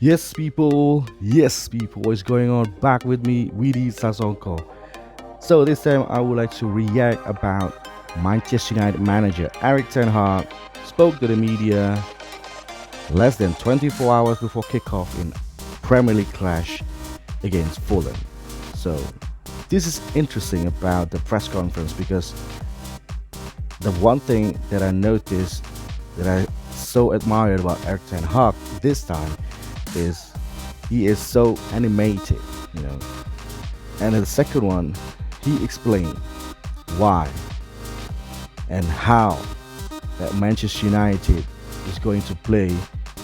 Yes, people, what's going on? Back with me, Weedy Sazonko. So this time I would like to react about Manchester United manager Erik Ten Hag spoke to the media less than 24 hours before kickoff in Premier League clash against Fulham. So this is interesting about the press conference because the one thing that I noticed that I so admired about Erik Ten Hag this time is he is so animated, you know. And the second one, he explained why and how that Manchester United is going to play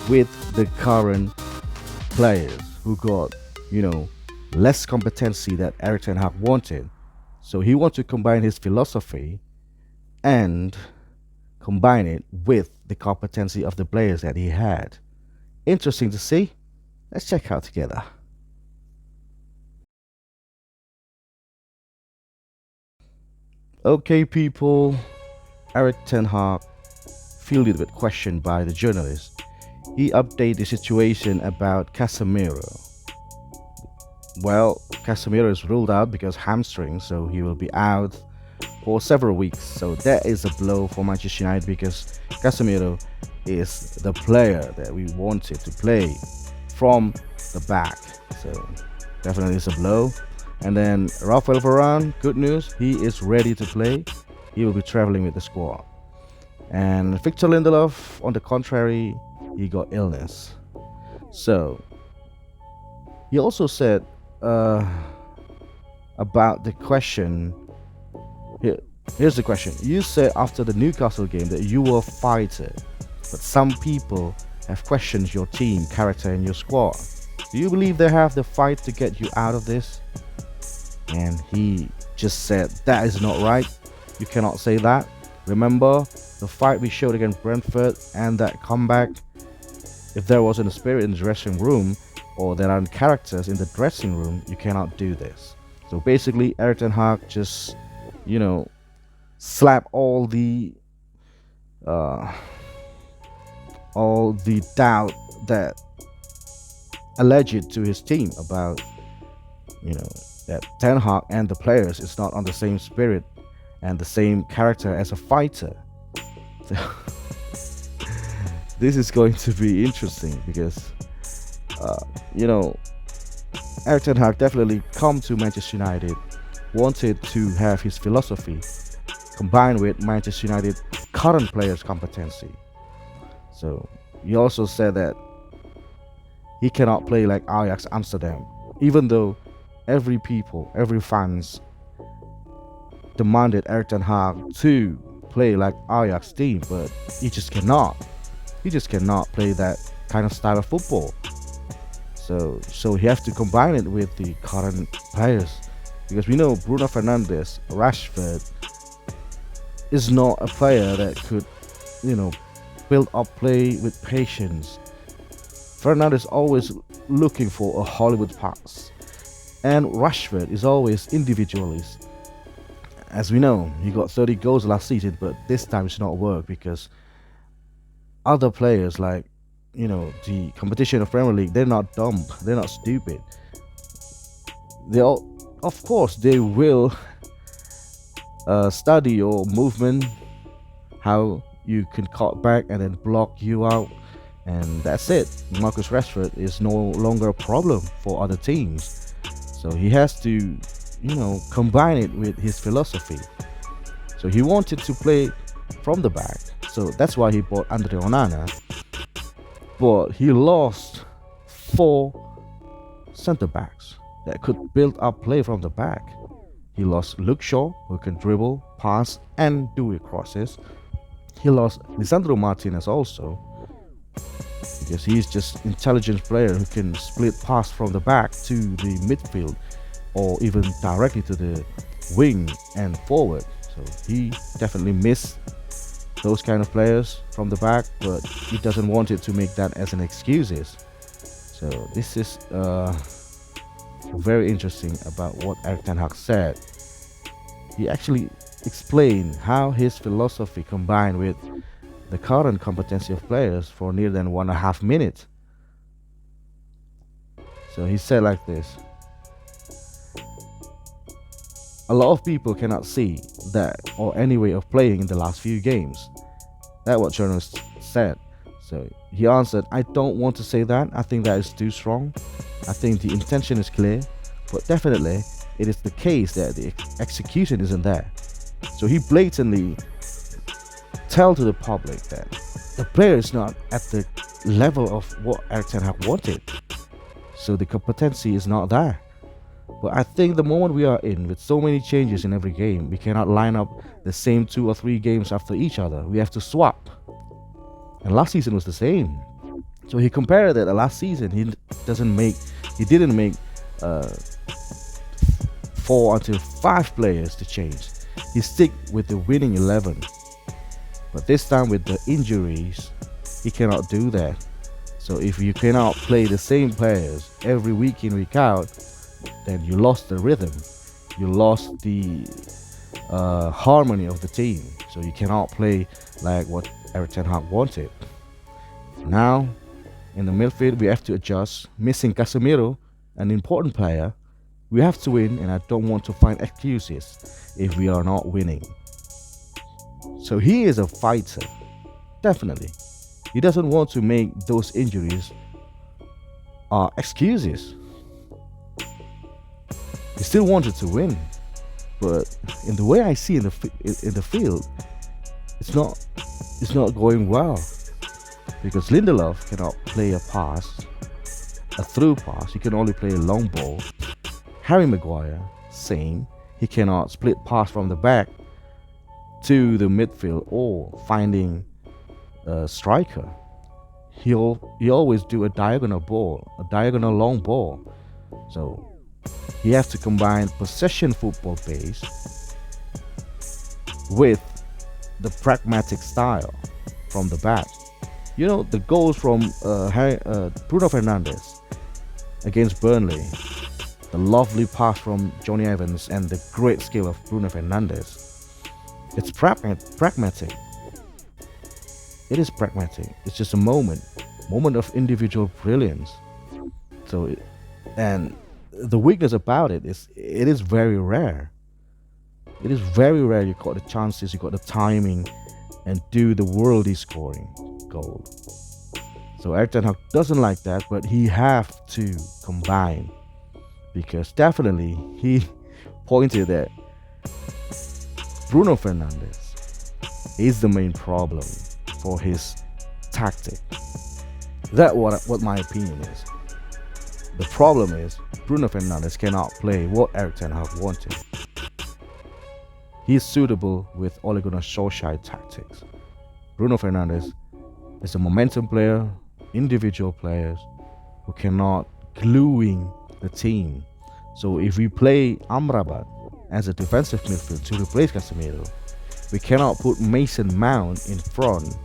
with the current players who got, less competency that Erik Ten Hag wanted. So he wants to combine his philosophy and combine it with the competency of the players that he had. Interesting to see. Let's check out together. Okay, people. Erik Ten Hag fielded with question by the journalist. He updated the situation about Casemiro. Well, Casemiro is ruled out because hamstring, so he will be out for several weeks. So that is a blow for Manchester United because Casemiro is the player that we wanted to play from the back. So definitely it's a blow. And then Rafael Varane, good news, he is ready to play. He will be traveling with the squad. And Victor Lindelof, on the contrary, he got illness. So he also said about the question. Here's the question. You said after the Newcastle game that you were a fighter, but some people have questioned your team, character, and your squad. Do you believe they have the fight to get you out of this? And he just said that is not right. You cannot say that. Remember the fight we showed against Brentford and that comeback? If there wasn't a spirit in the dressing room or there aren't characters in the dressing room, you cannot do this. So basically, Erik Ten Hag just, slap all the doubt that alleged to his team about, that Ten Hag and the players is not on the same spirit and the same character as a fighter. So this is going to be interesting because, Erik Ten Hag definitely come to Manchester United, wanted to have his philosophy combined with Manchester United current players' competency. So he also said that he cannot play like Ajax Amsterdam, even though every fans demanded Erik Ten Hag to play like Ajax team, but he just cannot. He just cannot play that kind of style of football. So he has to combine it with the current players because we know Bruno Fernandes, Rashford is not a player that could, build up play with patience. Fernandes always looking for a Hollywood pass, and Rashford is always individualist. As we know, he got 30 goals last season, but this time it's not work because other players like, the competition of Premier League, they're not dumb, they're not stupid. They all, of course, they will study your movement, how you can cut back and then block you out, and that's it. Marcus Rashford is no longer a problem for other teams, so he has to, combine it with his philosophy. So he wanted to play from the back, so that's why he bought Andre Onana. But he lost 4 center backs that could build up play from the back. He lost Luke Shaw, who can dribble, pass, and do crosses. He lost Lisandro Martinez also, because he's just intelligent player who can split pass from the back to the midfield or even directly to the wing and forward. So he definitely missed those kind of players from the back, but he doesn't want it to make that as an excuses. So this is very interesting about what Erik Ten Hag said. He actually explained how his philosophy combined with the current competency of players for near than 1.5 minutes. So he said like this: a lot of people cannot see that or any way of playing in the last few games. That's what journalists said. So he answered, I don't want to say that. I think that is too strong. I think the intention is clear, but definitely it is the case that the execution isn't there. So he blatantly tell to the public that the player is not at the level of what Erik Ten Hag wanted. So the competency is not there. But I think the moment we are in with so many changes in every game, we cannot line up the same 2 or 3 games after each other. We have to swap. And last season was the same. So he compared that last season he didn't make 4 until 5 players to change. He stick with the winning 11. But this time with the injuries, he cannot do that. So if you cannot play the same players every week in, week out, then you lost the rhythm. You lost the harmony of the team. So you cannot play like what Erik Ten Hag wanted. Now, in the midfield, we have to adjust. Missing Casemiro, an important player, we have to win, and I don't want to find excuses if we are not winning. So he is a fighter, definitely. He doesn't want to make those injuries excuses. He still wanted to win, but in the way I see in the field, it's not going well, because Lindelof cannot play a through pass. He can only play a long ball. Harry Maguire, same. He cannot split pass from the back to the midfield or finding a striker. He always do a diagonal long ball. So he has to combine possession football base with the pragmatic style from the back. You know, the goals from Bruno Fernandes against Burnley, the lovely pass from Johnny Evans, and the great skill of Bruno Fernandes. It's pragmatic. It is pragmatic. It's just a moment of individual brilliance. And the weakness about it is very rare. It is very rare you got the chances, you got the timing, and do the worldly scoring goal. So Erik Ten Hag doesn't like that, but he have to combine, because definitely he pointed that Bruno Fernandes is the main problem for his tactic. That's what my opinion is. The problem is Bruno Fernandes cannot play what Erik Ten Hag wanted. He is suitable with Ole Gunnar Solskjaer tactics. Bruno Fernandes is a momentum player, individual players who cannot gluing the team. So if we play Amrabat as a defensive midfield to replace Casemiro, we cannot put Mason Mount in front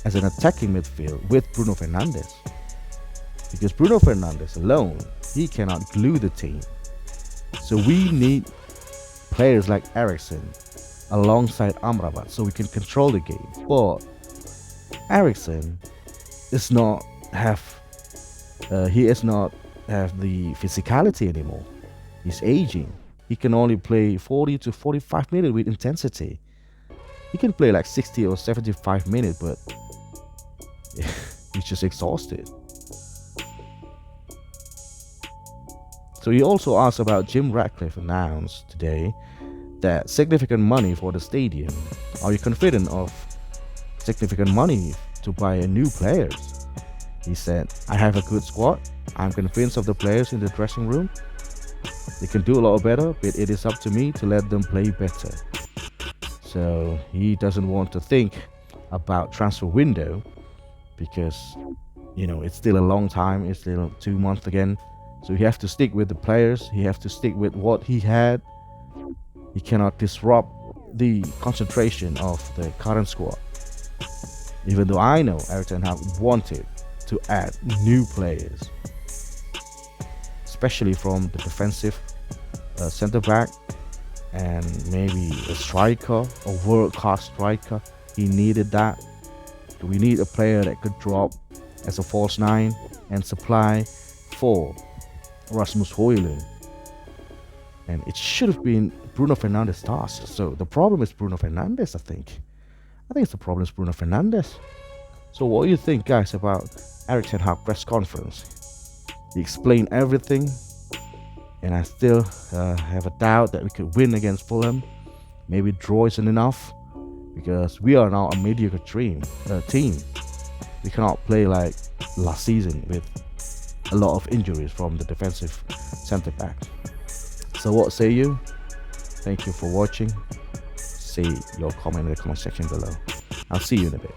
as an attacking midfield with Bruno Fernandes. Because Bruno Fernandes alone, he cannot glue the team. So we need players like Eriksen alongside Amrabat so we can control the game. But Eriksen does not have the physicality anymore. He's aging. He can only play 40 to 45 minutes with intensity. He can play like 60 or 75 minutes, but he's just exhausted. So he also asked about Jim Ratcliffe announced today that significant money for the stadium. Are you confident of significant money to buy new players? He said, I have a good squad. I'm convinced of the players in the dressing room. They can do a lot better, but it is up to me to let them play better. So he doesn't want to think about transfer window because, it's still a long time. It's still 2 months again. So he has to stick with the players. He has to stick with what he had. He cannot disrupt the concentration of the current squad. Even though I know Erik Ten Hag wanted to add new players, especially from the defensive center back and maybe a striker, a world-class striker. He needed that. We need a player that could drop as a false nine and supply for Rasmus Højlund, and it should have been Bruno Fernandes' task. So the problem is Bruno Fernandes, I think. It's the problem is Bruno Fernandes. So what do you think, guys, about Erik Ten Hag press conference? He explained everything, and I still have a doubt that we could win against Fulham. Maybe draw isn't enough, because we are now a mediocre team. We cannot play like last season with a lot of injuries from the defensive centre back. So what say you? Thank you for watching. Say your comment in the comment section below. I'll see you in a bit.